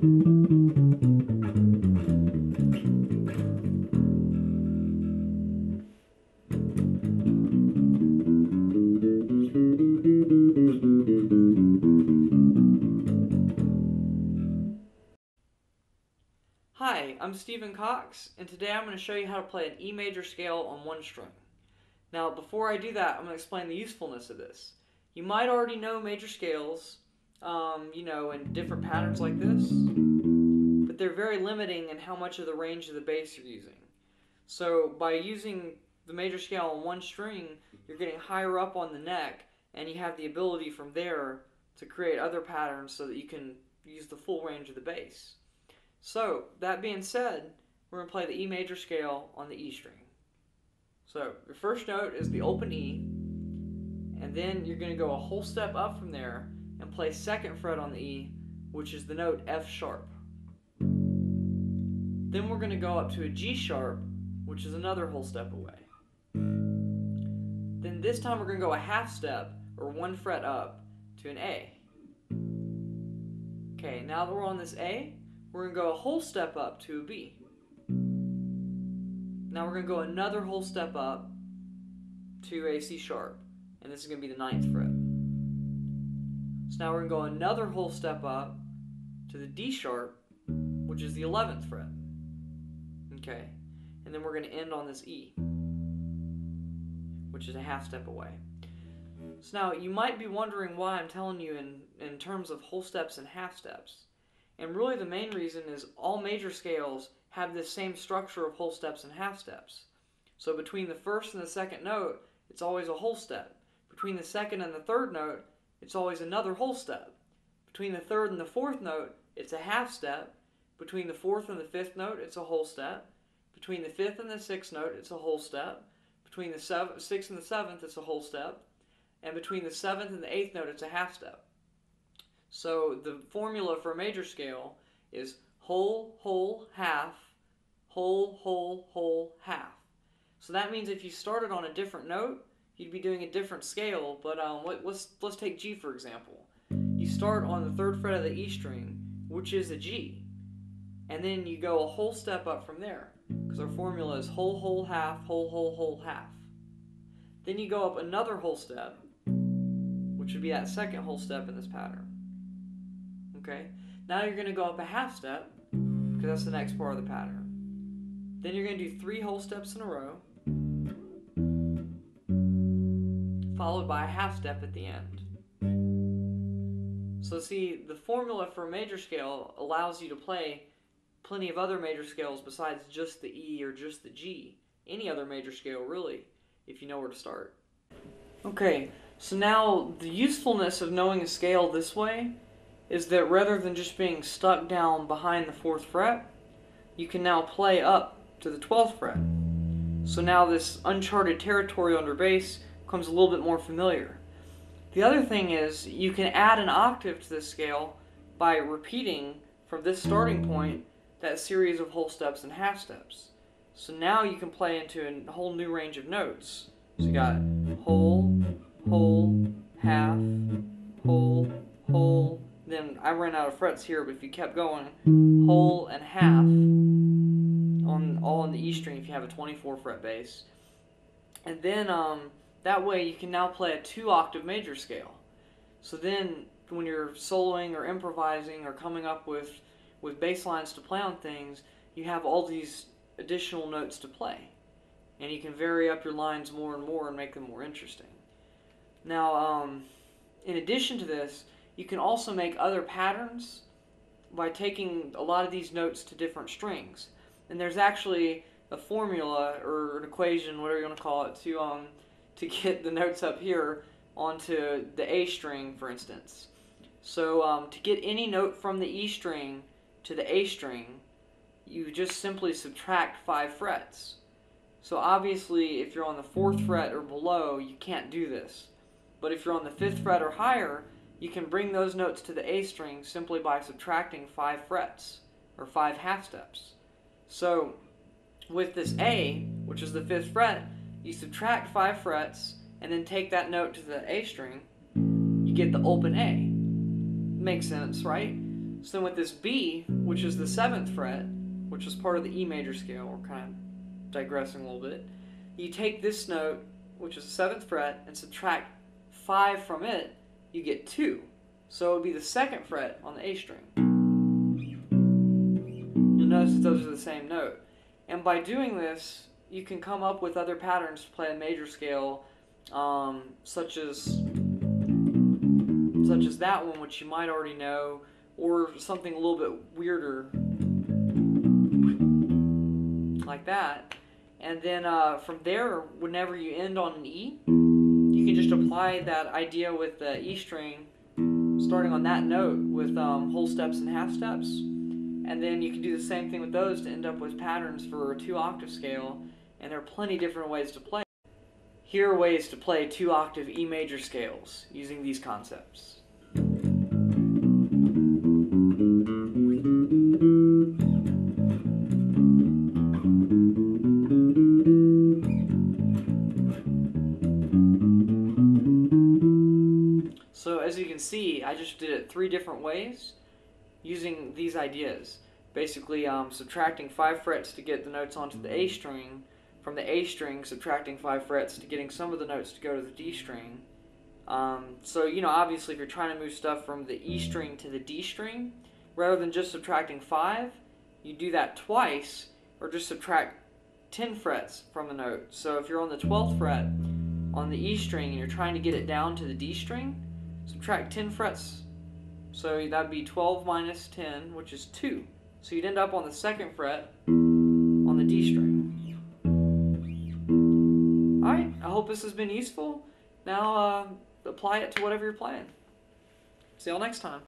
Hi, I'm Stephen Cox, and today I'm going to show you how to play an E major scale on one string. Now, before I do that, I'm going to explain the usefulness of this. You might already know major scales, in different patterns like this, but they're very limiting in how much of the range of the bass you're using. So by using the major scale on one string, you're getting higher up on the neck, and you have the ability from there to create other patterns so that you can use the full range of the bass. So, that being said, we're going to play the E major scale on the E string. So, your first note is the open E, and then you're going to go a whole step up from there and play second fret on the E, which is the note F sharp. Then we're going to go up to a G sharp, which is another whole step away. Then this time we're going to go a half step, or one fret up, to an A. Okay, now that we're on this A, we're going to go a whole step up to a B. Now we're going to go another whole step up to a C sharp, and this is going to be the 9th fret. So now we're going to go another whole step up to the D sharp, which is the 11th fret. Okay, and then we're going to end on this E, which is a half step away. So now you might be wondering why I'm telling you in terms of whole steps and half steps. And really the main reason is all major scales have this same structure of whole steps and half steps. So between the first and the second note, it's always a whole step. Between the second and the third note, it's always another whole step. Between the third and the fourth note, it's a half step. Between the fourth and the fifth note, it's a whole step. Between the fifth and the sixth note, it's a whole step. Between the sixth and the seventh, it's a whole step. And between the seventh and the eighth note, it's a half step. So the formula for a major scale is whole, whole, half, whole, whole, whole, half. So that means if you started on a different note, you'd be doing a different scale. But let's take G for example. You start on the 3rd fret of the E string, which is a G, and then you go a whole step up from there, because our formula is whole, whole, half, whole, whole, whole, half. Then you go up another whole step, which would be that second whole step in this pattern. Okay, now you're going to go up a half step, because that's the next part of the pattern. Then you're going to do 3 whole steps in a row, followed by a half step at the end. So see, the formula for a major scale allows you to play plenty of other major scales besides just the E or just the G. Any other major scale, really, if you know where to start. Okay, so now the usefulness of knowing a scale this way is that rather than just being stuck down behind the 4th fret, you can now play up to the 12th fret. So now this uncharted territory under bass becomes a little bit more familiar. The other thing is you can add an octave to this scale by repeating from this starting point that series of whole steps and half steps. So now you can play into a whole new range of notes. So you got whole, whole, half, whole, whole. Then I ran out of frets here, but if you kept going, whole and half, all on the E string if you have a 24 fret bass. And then that way you can now play a 2-octave major scale. So then when you're soloing or improvising or coming up with bass lines to play on things, you have all these additional notes to play. And you can vary up your lines more and more and make them more interesting. Now, in addition to this, you can also make other patterns by taking a lot of these notes to different strings. And there's actually a formula or an equation, whatever you want to call it, to get the notes up here onto the A string, for instance. So to get any note from the E string to the A string, you just simply subtract 5 frets. So obviously, if you're on the 4th fret or below, you can't do this. But if you're on the 5th fret or higher, you can bring those notes to the A string simply by subtracting 5 frets, or 5 half steps. So with this A, which is the 5th fret, you subtract 5 frets, and then take that note to the A string, you get the open A. Makes sense, right? So then with this B, which is the 7th fret, which is part of the E major scale, we're kind of digressing a little bit, you take this note, which is the 7th fret, and subtract 5 from it, you get 2. So it would be the 2nd fret on the A string. You'll notice that those are the same note. And by doing this, you can come up with other patterns to play a major scale, such as that one, which you might already know, or something a little bit weirder, like that. And then from there, whenever you end on an E, you can just apply that idea with the E string, starting on that note with whole steps and half steps. And then you can do the same thing with those to end up with patterns for a 2-octave scale. And there are plenty of different ways to play. Here are ways to play 2-octave E major scales using these concepts. So as you can see, I just did it 3 different ways using these ideas. Basically subtracting 5 frets to get the notes onto the A string, from the A string subtracting 5 frets to getting some of the notes to go to the D string. So obviously if you're trying to move stuff from the E string to the D string, rather than just subtracting 5, you do that twice, or just subtract 10 frets from the note. So if you're on the 12th fret on the E string and you're trying to get it down to the D string, subtract 10 frets. So that would be 12 minus 10, which is 2. So you'd end up on the 2nd fret on the D string. Alright, I hope this has been useful. Now apply it to whatever you're playing. See y'all next time.